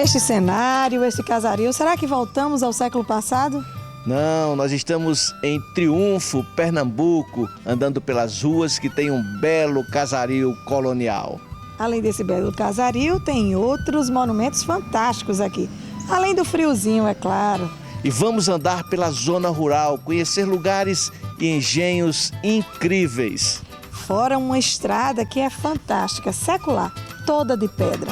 Este cenário, esse casario, será que voltamos ao século passado? Não, nós estamos em Triunfo, Pernambuco, andando pelas ruas que tem um belo casario colonial. Além desse belo casario, tem outros monumentos fantásticos aqui. Além do friozinho, é claro. E vamos andar pela zona rural, conhecer lugares e engenhos incríveis. Fora uma estrada que é fantástica, secular, toda de pedra.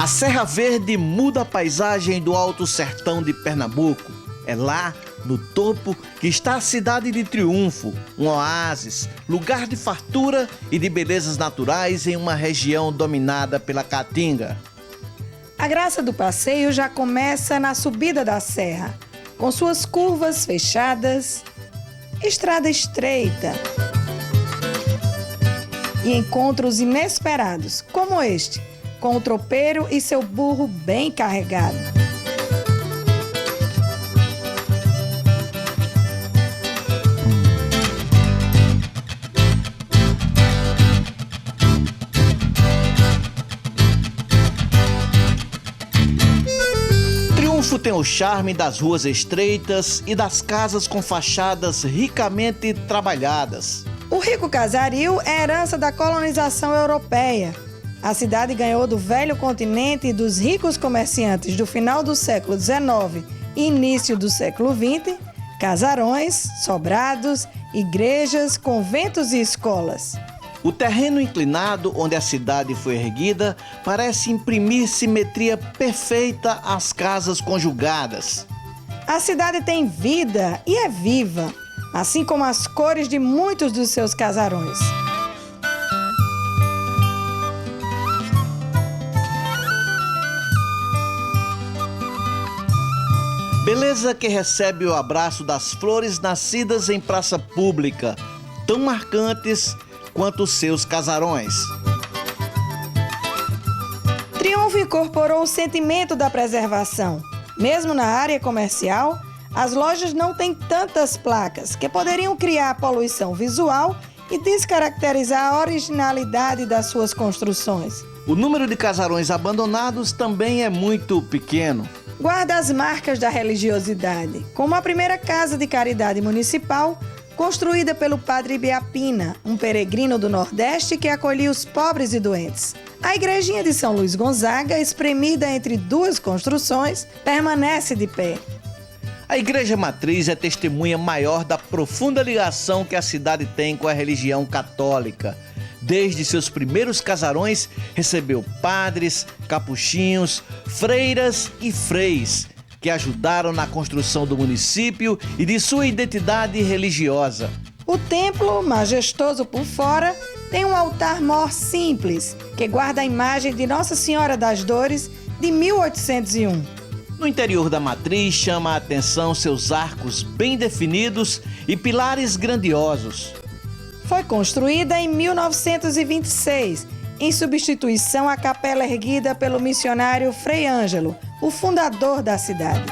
A Serra Verde muda a paisagem do Alto Sertão de Pernambuco. É lá, no topo, que está a cidade de Triunfo, um oásis, lugar de fartura e de belezas naturais em uma região dominada pela caatinga. A graça do passeio já começa na subida da serra, com suas curvas fechadas, estrada estreita e encontros inesperados, como este, com o tropeiro e seu burro bem carregado. Triunfo tem o charme das ruas estreitas e das casas com fachadas ricamente trabalhadas. O rico casario é herança da colonização europeia. A cidade ganhou do velho continente e dos ricos comerciantes do final do século XIX e início do século XX, casarões, sobrados, igrejas, conventos e escolas. O terreno inclinado onde a cidade foi erguida parece imprimir simetria perfeita às casas conjugadas. A cidade tem vida e é viva, assim como as cores de muitos dos seus casarões. Beleza que recebe o abraço das flores nascidas em praça pública, tão marcantes quanto os seus casarões. Triunfo incorporou o sentimento da preservação. Mesmo na área comercial, as lojas não têm tantas placas que poderiam criar poluição visual e descaracterizar a originalidade das suas construções. O número de casarões abandonados também é muito pequeno. Guarda as marcas da religiosidade, como a primeira casa de caridade municipal, construída pelo padre Ibiapina, um peregrino do Nordeste que acolhia os pobres e doentes. A igrejinha de São Luís Gonzaga, espremida entre duas construções, permanece de pé. A igreja matriz é testemunha maior da profunda ligação que a cidade tem com a religião católica. Desde seus primeiros casarões, recebeu padres, capuchinhos, freiras e freis, que ajudaram na construção do município e de sua identidade religiosa. O templo, majestoso por fora, tem um altar-mor simples, que guarda a imagem de Nossa Senhora das Dores de 1801. No interior da matriz chama a atenção seus arcos bem definidos e pilares grandiosos. Foi construída em 1926, em substituição à capela erguida pelo missionário Frei Ângelo, o fundador da cidade.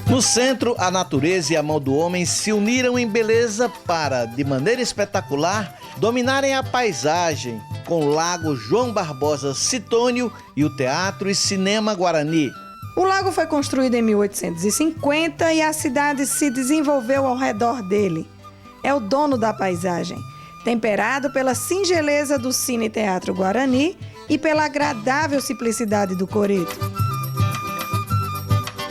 No centro, a natureza e a mão do homem se uniram em beleza para, de maneira espetacular, dominarem a paisagem, com o Lago João Barbosa Citônio e o Teatro e Cinema Guarani. O lago foi construído em 1850 e a cidade se desenvolveu ao redor dele. É o dono da paisagem, temperado pela singeleza do Cine Teatro Guarani e pela agradável simplicidade do coreto.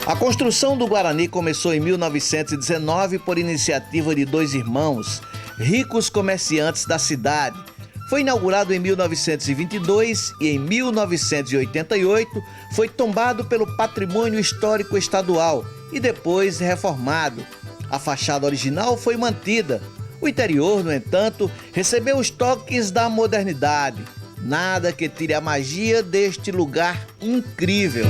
A construção do Guarani começou em 1919 por iniciativa de dois irmãos, ricos comerciantes da cidade. Foi inaugurado em 1922 e em 1988 foi tombado pelo Patrimônio Histórico Estadual e depois reformado. A fachada original foi mantida. O interior, no entanto, recebeu os toques da modernidade. Nada que tire a magia deste lugar incrível.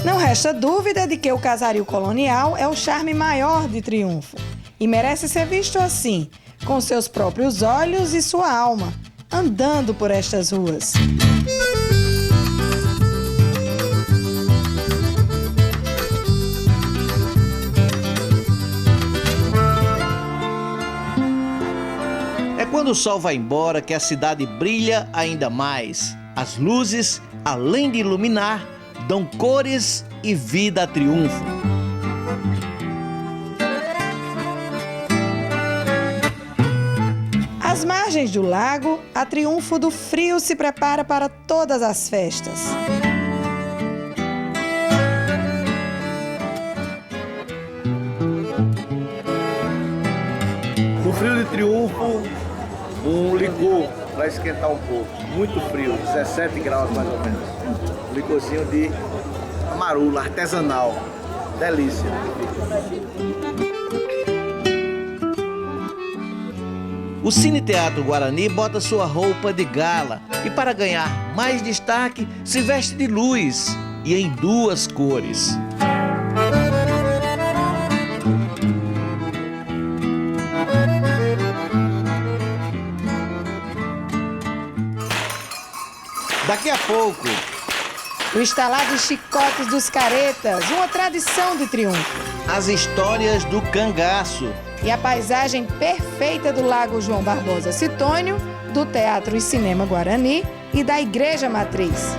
Não resta dúvida de que o casario colonial é o charme maior de Triunfo. e merece ser visto assim, com seus próprios olhos e sua alma, andando por estas ruas. É quando o sol vai embora que a cidade brilha ainda mais. As luzes, além de iluminar, dão cores e vida a Triunfo. Às margens do lago, a Triunfo do Frio se prepara para todas as festas. No Frio de Triunfo, um licor para esquentar um pouco. Muito frio, 17 graus mais ou menos. Um licorzinho de amarula, artesanal. Delícia. O Cine Teatro Guarani bota sua roupa de gala e, para ganhar mais destaque, se veste de luz e em duas cores. Daqui a pouco, O estalar de chicotes dos caretas, uma tradição de Triunfo. as histórias do cangaço. E a paisagem perfeita do Lago João Barbosa Citônio, do Teatro e Cinema Guarani e da Igreja Matriz.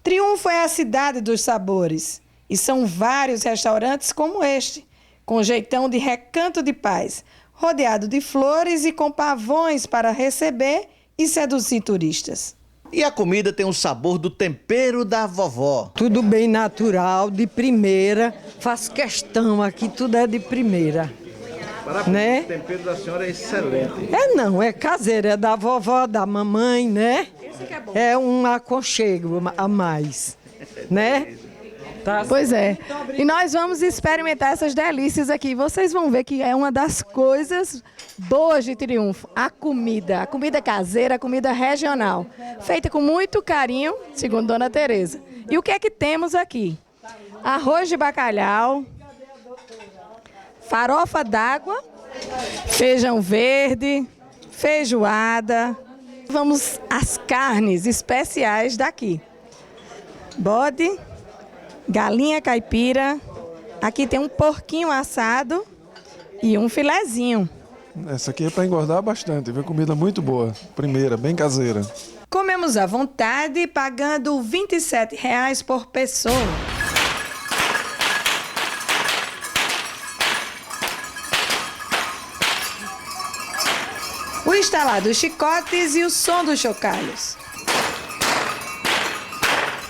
Triunfo é a cidade dos sabores. E são vários restaurantes como este, com jeitão de recanto de paz, rodeado de flores e com pavões para receber e seduzir turistas. E a comida tem o sabor do tempero da vovó. Tudo bem natural, de primeira. Faço questão aqui, tudo é de primeira. Né? O tempero da senhora é excelente. Não, é caseiro, é da vovó, da mamãe, né? É um aconchego a mais, né? Tá. Pois é. E nós vamos experimentar essas delícias aqui. Vocês vão ver que é uma das coisas boas de Triunfo. A comida caseira, a comida regional. Feita com muito carinho, segundo Dona Tereza. E o que é que temos aqui? Arroz de bacalhau, farofa d'água, feijão verde, feijoada. Vamos às carnes especiais daqui. Bode, galinha caipira, aqui tem um porquinho assado e um filezinho. Essa aqui é para engordar bastante, viu? Comida muito boa. Primeira, bem caseira. Comemos à vontade, pagando R$ 27,00 por pessoa. O estalar dos chicotes e o som dos chocalhos.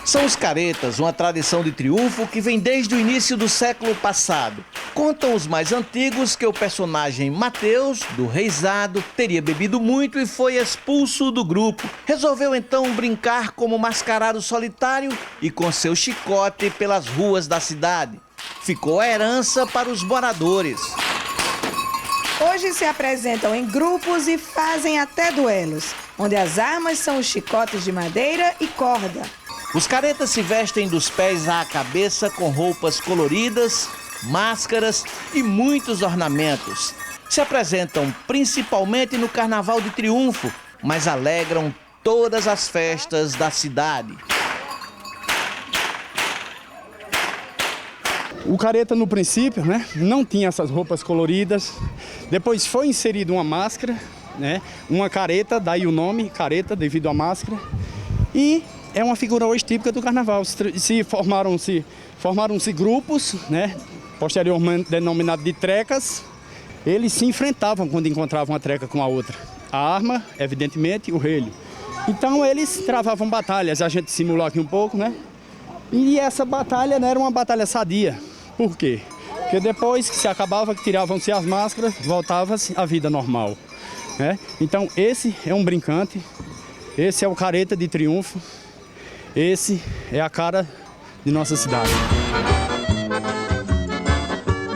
São os caretas, uma tradição de Triunfo que vem desde o início do século passado. Contam os mais antigos que o personagem Mateus, do Reisado, teria bebido muito e foi expulso do grupo. Resolveu então brincar como mascarado solitário e com seu chicote pelas ruas da cidade. Ficou a herança para os moradores. Hoje se apresentam em grupos e fazem até duelos, onde as armas são os chicotes de madeira e corda. Os caretas se vestem dos pés à cabeça com roupas coloridas, máscaras e muitos ornamentos. Se apresentam principalmente no Carnaval de Triunfo, mas alegram todas as festas da cidade. O careta, no princípio, né, não tinha essas roupas coloridas. Depois foi inserida uma máscara, né, uma careta, daí o nome, careta, devido à máscara. E é uma figura hoje típica do carnaval. Formaram-se grupos, né, posteriormente denominados de trecas. Eles se enfrentavam quando encontravam uma treca com a outra. A arma, evidentemente, o relho. Então eles travavam batalhas, a gente simulou aqui um pouco, né? E essa batalha, né, era uma batalha sadia. Por quê? Porque depois que se acabava, que tiravam-se as máscaras, voltava-se à vida normal, né? Então esse é um brincante, esse é o careta de Triunfo, esse é a cara de nossa cidade.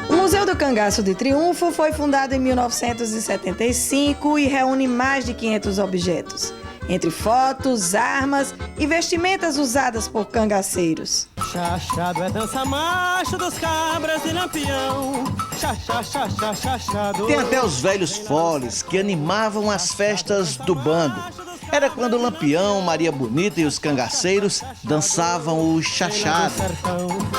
O Museu do Cangaço de Triunfo foi fundado em 1975 e reúne mais de 500 objetos. entre fotos, armas e vestimentas usadas por cangaceiros. Chachado é dança macho dos cabras e lampião. Chachado. Tem até os velhos foles que animavam as festas do bando. Era quando o Lampião, Maria Bonita e os cangaceiros dançavam o chachado.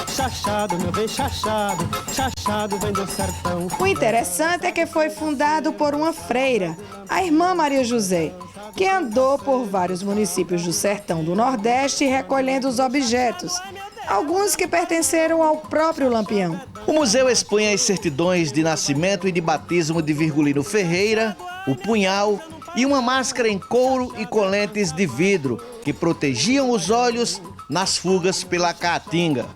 Chachado, meu bem chachado. Chachado vem do sertão. O interessante é que foi fundado por uma freira, a irmã Maria José, que andou por vários municípios do sertão do Nordeste recolhendo os objetos, alguns que pertenceram ao próprio Lampião. O museu expõe as certidões de nascimento e de batismo de Virgulino Ferreira, o punhal e uma máscara em couro e com lentes de vidro que protegiam os olhos nas fugas pela Caatinga.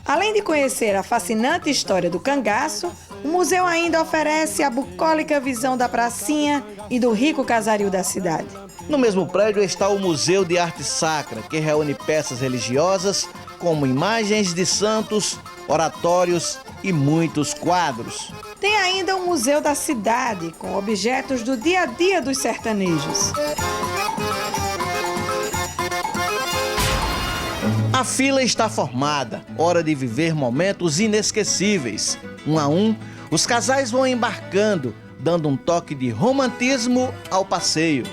Além de conhecer a fascinante história do cangaço, o museu ainda oferece a bucólica visão da pracinha e do rico casario da cidade. No mesmo prédio está o Museu de Arte Sacra, que reúne peças religiosas como imagens de santos, oratórios e muitos quadros. Tem ainda o Museu da Cidade, com objetos do dia a dia dos sertanejos. A fila está formada, hora de viver momentos inesquecíveis. Um a um, os casais vão embarcando, dando um toque de romantismo ao passeio.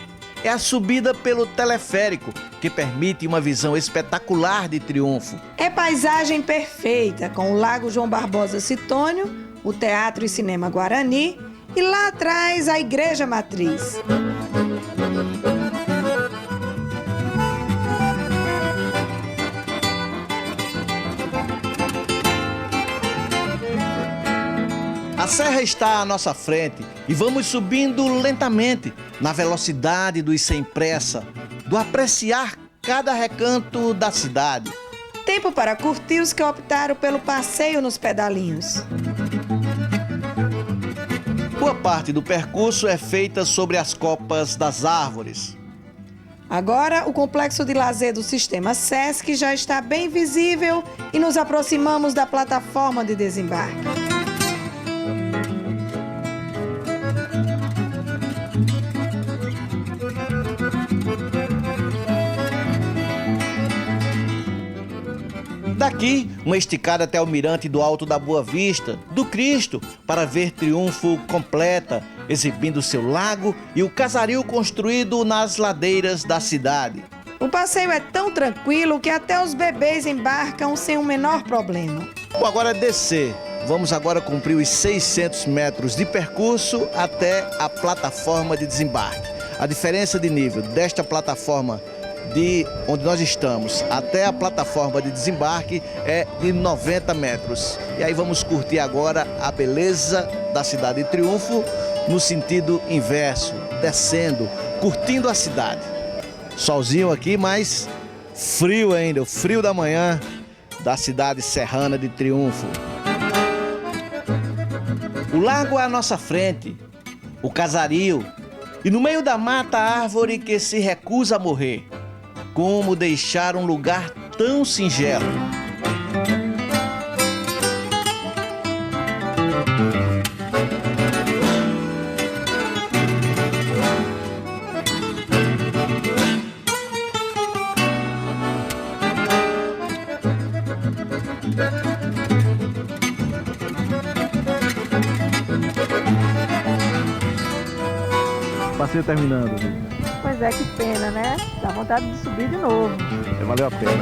É a subida pelo teleférico, que permite uma visão espetacular de Triunfo. É paisagem perfeita, com o Lago João Barbosa Citônio, o Teatro e Cinema Guarani e lá atrás a Igreja Matriz. A serra está à nossa frente e vamos subindo lentamente, na velocidade do ir sem pressa, do apreciar cada recanto da cidade. Tempo para curtir os que optaram pelo passeio nos pedalinhos. Boa parte do percurso é feita sobre as copas das árvores. Agora, o complexo de lazer do Sistema Sesc já está bem visível e nos aproximamos da plataforma de desembarque. Daqui, uma esticada até o mirante do Alto da Boa Vista, do Cristo, para ver Triunfo completa, exibindo seu lago e o casario construído nas ladeiras da cidade. O passeio é tão tranquilo que até os bebês embarcam sem o menor problema. Bom, agora descer. Vamos agora cumprir os 600 metros de percurso até a plataforma de desembarque. A diferença de nível desta plataforma de onde nós estamos até a plataforma de desembarque é de 90 metros. E aí vamos curtir agora a beleza da cidade de Triunfo no sentido inverso, descendo, curtindo a cidade. Solzinho aqui, mas frio ainda, o frio da manhã da cidade serrana de Triunfo. O lago à nossa frente, o casario, e no meio da mata a árvore que se recusa a morrer. Como deixar um lugar tão singelo? Passeio terminando. Pois é, que pena, né? Dá vontade de subir de novo. Valeu a pena.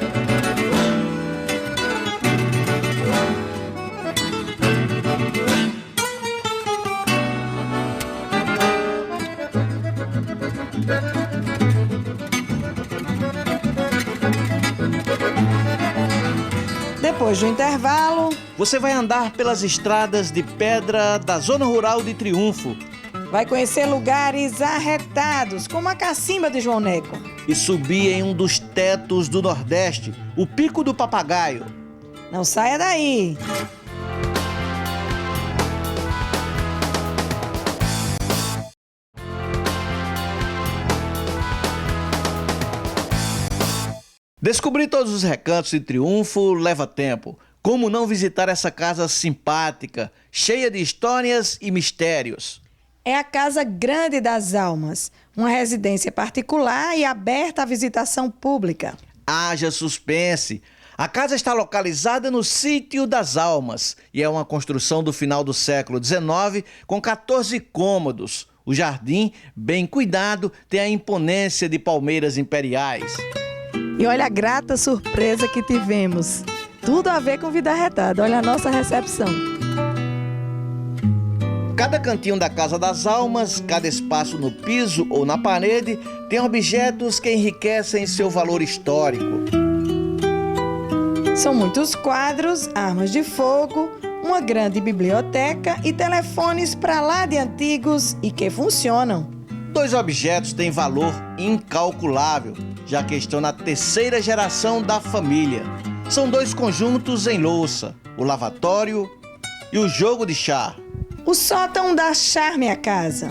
Depois do intervalo, Você vai andar pelas estradas de pedra da zona rural de Triunfo vai conhecer lugares arretados, como a Cacimba de João Neco. e subir em um dos tetos do Nordeste, o Pico do Papagaio. Não saia daí! Descobrir todos os recantos de Triunfo leva tempo. Como não visitar essa casa simpática, cheia de histórias e mistérios? é a Casa Grande das Almas, uma residência particular e aberta à visitação pública. Haja suspense! A casa está localizada no Sítio das Almas e é uma construção do final do século XIX com 14 cômodos. O jardim, bem cuidado, tem a imponência de palmeiras imperiais. E olha a grata surpresa que tivemos. Tudo a ver com Vida Arretada. Olha a nossa recepção. Cada cantinho da Casa das Almas, cada espaço no piso ou na parede, tem objetos que enriquecem seu valor histórico. São muitos quadros, armas de fogo, uma grande biblioteca e telefones para lá de antigos e que funcionam. 2 objetos têm valor incalculável, já que estão na 3ª geração da família. São 2 conjuntos em louça, o lavatório e o jogo de chá. O sótão dá charme à casa.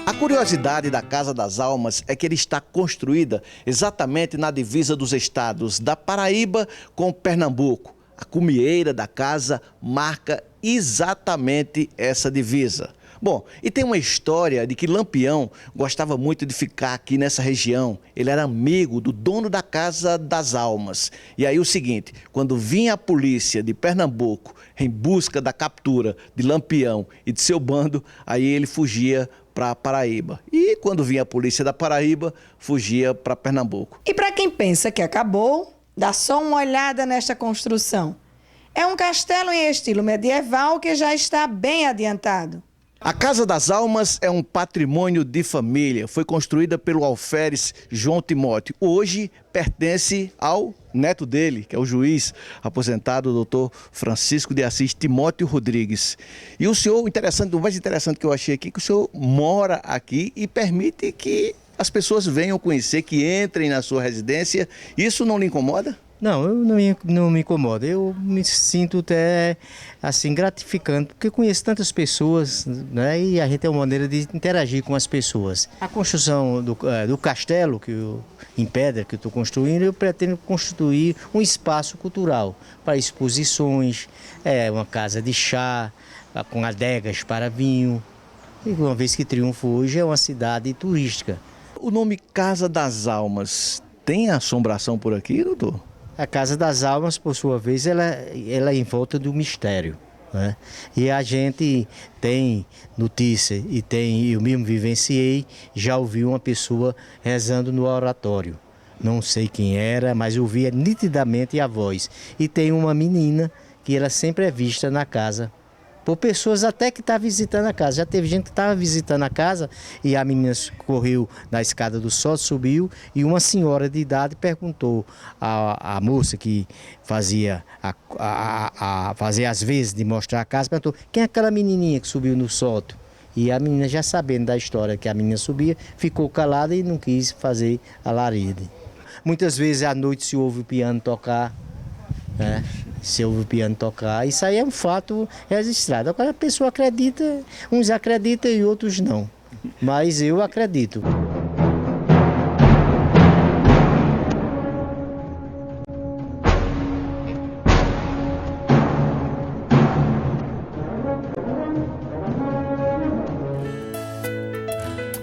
A curiosidade da Casa das Almas é que ele está construída exatamente na divisa dos estados da Paraíba com Pernambuco. A cumieira da casa marca exatamente essa divisa. Bom, e tem uma história de que Lampião gostava muito de ficar aqui nessa região. Ele era amigo do dono da Casa das Almas. E aí o seguinte, quando vinha a polícia de Pernambuco em busca da captura de Lampião e de seu bando, aí ele fugia para Paraíba. E quando vinha a polícia da Paraíba, fugia para Pernambuco. E para quem pensa que acabou, dá só uma olhada nesta construção. É um castelo em estilo medieval que já está bem adiantado. A Casa das Almas é um patrimônio de família. Foi construída pelo alferes João Timóteo. Hoje pertence ao neto dele, que é o juiz aposentado, o doutor Francisco de Assis Timóteo Rodrigues. E o senhor, o mais interessante que eu achei aqui, que o senhor mora aqui e permite que as pessoas venham conhecer, que entrem na sua residência. Isso não lhe incomoda? Não, eu não me incomoda. Eu me sinto até assim gratificante, porque eu conheço tantas pessoas, né? E a gente tem uma maneira de interagir com as pessoas. A construção do castelo em pedra que eu estou construindo, eu pretendo construir um espaço cultural para exposições, uma casa de chá, com adegas para vinho. E uma vez que Triunfo hoje é uma cidade turística. O nome Casa das Almas tem assombração por aqui, doutor? A Casa das Almas, por sua vez, ela é em volta do mistério, né? E a gente tem notícia eu mesmo vivenciei, já ouvi uma pessoa rezando no oratório. Não sei quem era, mas eu ouvia nitidamente a voz. E tem uma menina que ela sempre é vista na casa, por pessoas até que estão visitando a casa. Já teve gente que estava visitando a casa e a menina correu na escada do sótão, subiu e uma senhora de idade perguntou à moça que fazia as vezes de mostrar a casa, perguntou: quem é aquela menininha que subiu no sótão? E a menina, já sabendo da história que a menina subia, ficou calada e não quis fazer alarde. Muitas vezes à noite se ouve o piano tocar, né? Se ouve o piano tocar, isso aí é um fato registrado. Agora a pessoa acredita, uns acreditam e outros não, mas eu acredito.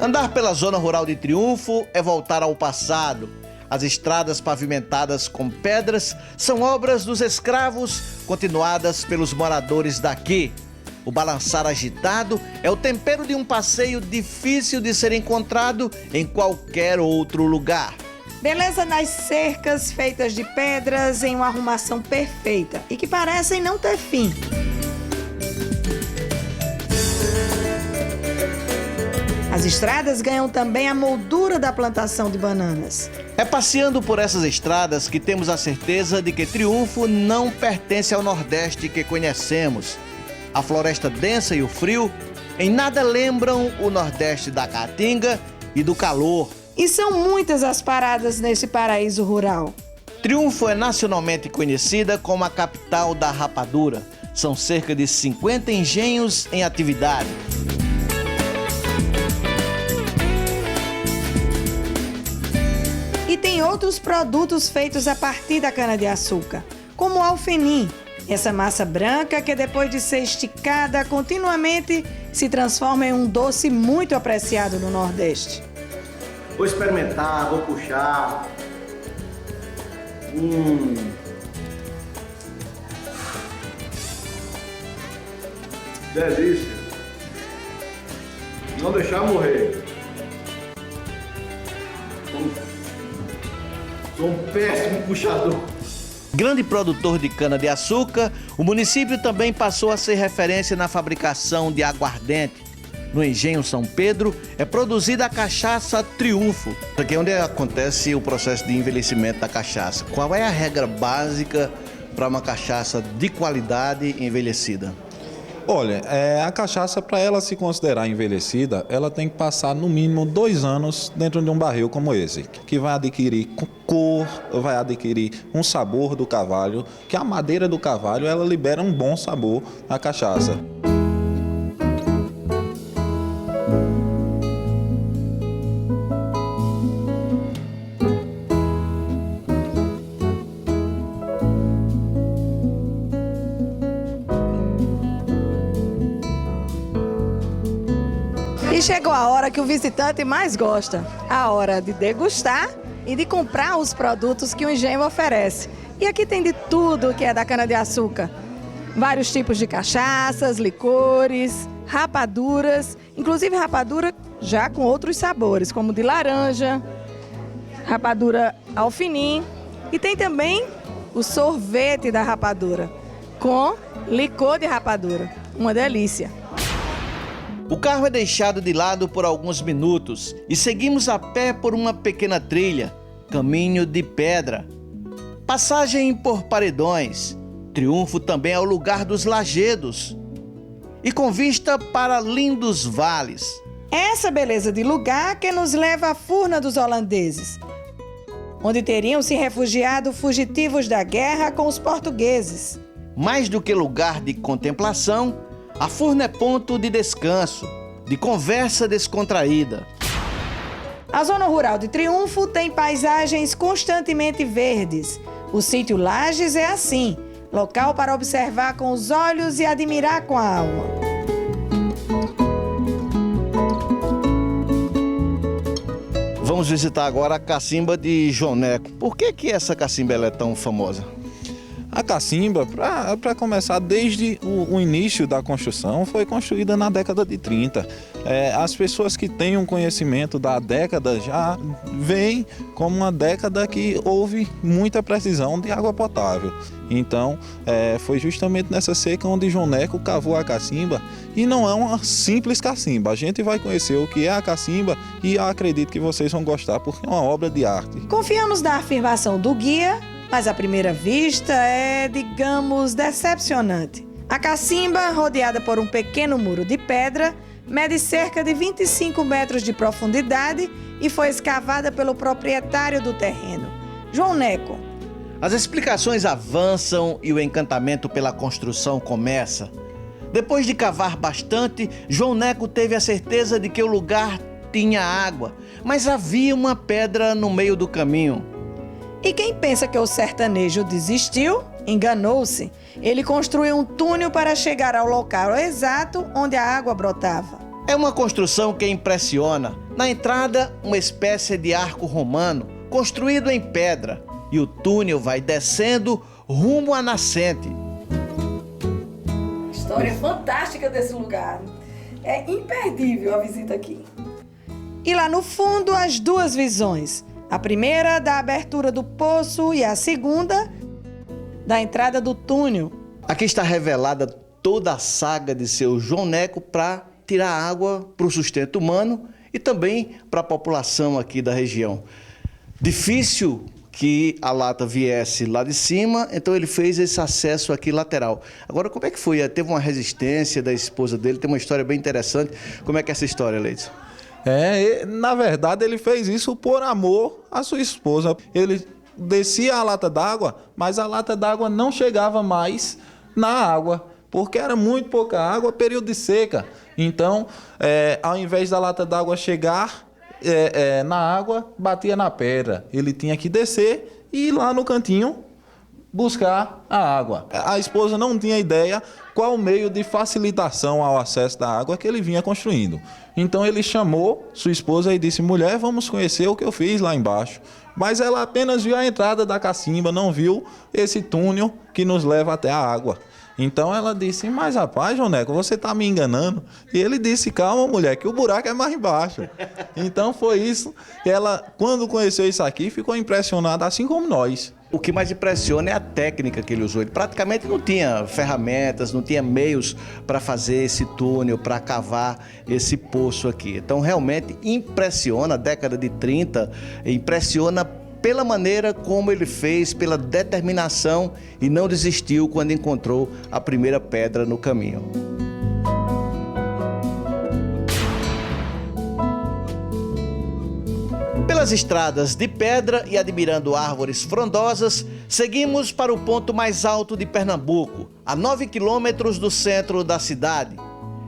Andar pela zona rural de Triunfo é voltar ao passado. As estradas pavimentadas com pedras são obras dos escravos, continuadas pelos moradores daqui. O balançar agitado é o tempero de um passeio difícil de ser encontrado em qualquer outro lugar. Beleza nas cercas feitas de pedras em uma arrumação perfeita e que parecem não ter fim. As estradas ganham também a moldura da plantação de bananas. É passeando por essas estradas que temos a certeza de que Triunfo não pertence ao Nordeste que conhecemos. A floresta densa e o frio em nada lembram o Nordeste da Caatinga e do calor. E são muitas as paradas nesse paraíso rural. Triunfo é nacionalmente conhecida como a capital da rapadura. São cerca de 50 engenhos em atividade. E tem outros produtos feitos a partir da cana-de-açúcar, como o alfenim, Essa massa branca que depois de ser esticada continuamente se transforma em um doce muito apreciado no Nordeste. Vou experimentar, vou puxar. Delícia. Não deixar morrer. Sou um péssimo puxador. Grande produtor de cana-de-açúcar, o município também passou a ser referência na fabricação de aguardente. No Engenho São Pedro é produzida a cachaça Triunfo. Aqui é onde acontece o processo de envelhecimento da cachaça. Qual é a regra básica para uma cachaça de qualidade envelhecida? Olha, a cachaça, para ela se considerar envelhecida, ela tem que passar no mínimo 2 anos dentro de um barril como esse, que vai adquirir cor, vai adquirir um sabor do carvalho, que a madeira do carvalho ela libera um bom sabor à cachaça. E chegou a hora que o visitante mais gosta, a hora de degustar e de comprar os produtos que o engenho oferece. E aqui tem de tudo que é da cana-de-açúcar. Vários tipos de cachaças, licores, rapaduras, inclusive rapadura já com outros sabores, como de laranja, rapadura alfinim. E tem também o sorvete da rapadura, com licor de rapadura. Uma delícia. O carro é deixado de lado por alguns minutos e seguimos a pé por uma pequena trilha, caminho de pedra. Passagem por paredões. Triunfo também é o lugar dos lajedos e com vista para lindos vales. Essa beleza de lugar que nos leva à Furna dos Holandeses, onde teriam se refugiado fugitivos da guerra com os portugueses. Mais do que lugar de contemplação, a Furna é ponto de descanso, de conversa descontraída. A zona rural de Triunfo tem paisagens constantemente verdes. O sítio Lages é assim, local para observar com os olhos e admirar com a alma. Vamos visitar agora a cacimba de João Neco. Por que essa cacimba ela é tão famosa? A cacimba, para começar, desde o início da construção, foi construída na década de 30. As pessoas que têm um conhecimento da década já veem como uma década que houve muita precisão de água potável. Então, foi justamente nessa seca onde João Neco cavou a cacimba. E não é uma simples cacimba. A gente vai conhecer o que é a cacimba e eu acredito que vocês vão gostar, porque é uma obra de arte. Confiamos na afirmação do guia, mas à primeira vista é, digamos, decepcionante. A cacimba, rodeada por um pequeno muro de pedra, mede cerca de 25 metros de profundidade e foi escavada pelo proprietário do terreno, João Neco. As explicações avançam e o encantamento pela construção começa. Depois de cavar bastante, João Neco teve a certeza de que o lugar tinha água, mas havia uma pedra no meio do caminho. E quem pensa que o sertanejo desistiu, enganou-se. Ele construiu um túnel para chegar ao local exato onde a água brotava. É uma construção que impressiona. Na entrada, uma espécie de arco romano, construído em pedra. E o túnel vai descendo rumo à nascente. História fantástica desse lugar. É imperdível a visita aqui. E lá no fundo, as duas visões. A primeira da abertura do poço e a segunda da entrada do túnel. Aqui está revelada toda a saga de seu João Neco para tirar água para o sustento humano e também para a população aqui da região. Difícil que a lata viesse lá de cima, então ele fez esse acesso aqui lateral. Agora, como é que foi? Teve uma resistência da esposa dele, tem uma história bem interessante. Como é que é essa história, Leidson? Na verdade, ele fez isso por amor à sua esposa. Ele descia a lata d'água, mas a lata d'água não chegava mais na água, porque era muito pouca água, período de seca. Então, ao invés da lata d'água chegar na água, batia na pedra. Ele tinha que descer e ir lá no cantinho buscar a água. A esposa não tinha ideia qual o meio de facilitação ao acesso da água que ele vinha construindo. Então ele chamou sua esposa e disse: mulher, vamos conhecer o que eu fiz lá embaixo. Mas ela apenas viu a entrada da cacimba, não viu esse túnel que nos leva até a água. Então ela disse: mas rapaz, João Neco, você está me enganando. E ele disse: calma, mulher, que o buraco é mais embaixo. Então foi isso. Ela, quando conheceu isso aqui, ficou impressionada, assim como nós. O que mais impressiona é a técnica que ele usou. Ele praticamente não tinha ferramentas, não tinha meios para fazer esse túnel, para cavar esse poço aqui. Então realmente impressiona, a década de 30, impressiona pela maneira como ele fez, pela determinação, e não desistiu quando encontrou a primeira pedra no caminho. Pelas estradas de pedra e admirando árvores frondosas, seguimos para o ponto mais alto de Pernambuco, a 9 quilômetros do centro da cidade.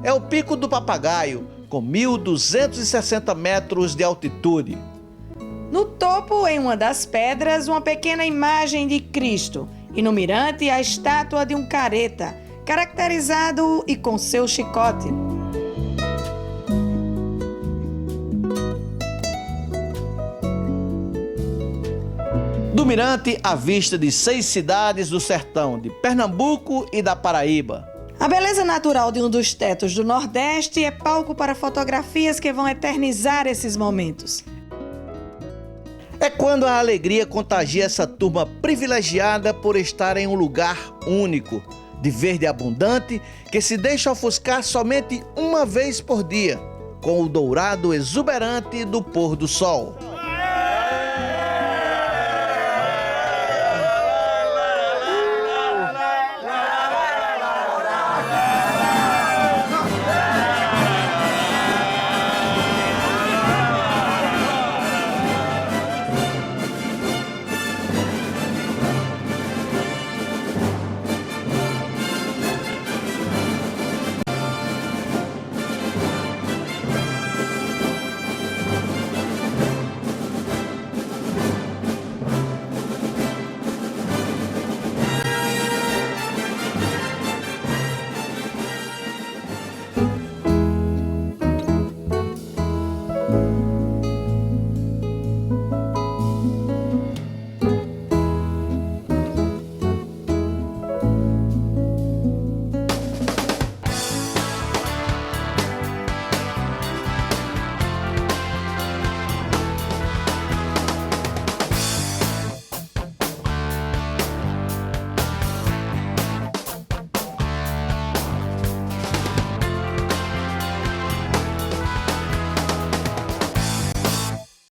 É o Pico do Papagaio, com 1.260 metros de altitude. No topo, em uma das pedras, uma pequena imagem de Cristo e no mirante a estátua de um careta, caracterizado e com seu chicote. Do mirante, a vista de 6 cidades do sertão de Pernambuco e da Paraíba. A beleza natural de um dos tetos do Nordeste é palco para fotografias que vão eternizar esses momentos. É quando a alegria contagia essa turma privilegiada por estar em um lugar único, de verde abundante, que se deixa ofuscar somente uma vez por dia, com o dourado exuberante do pôr do sol.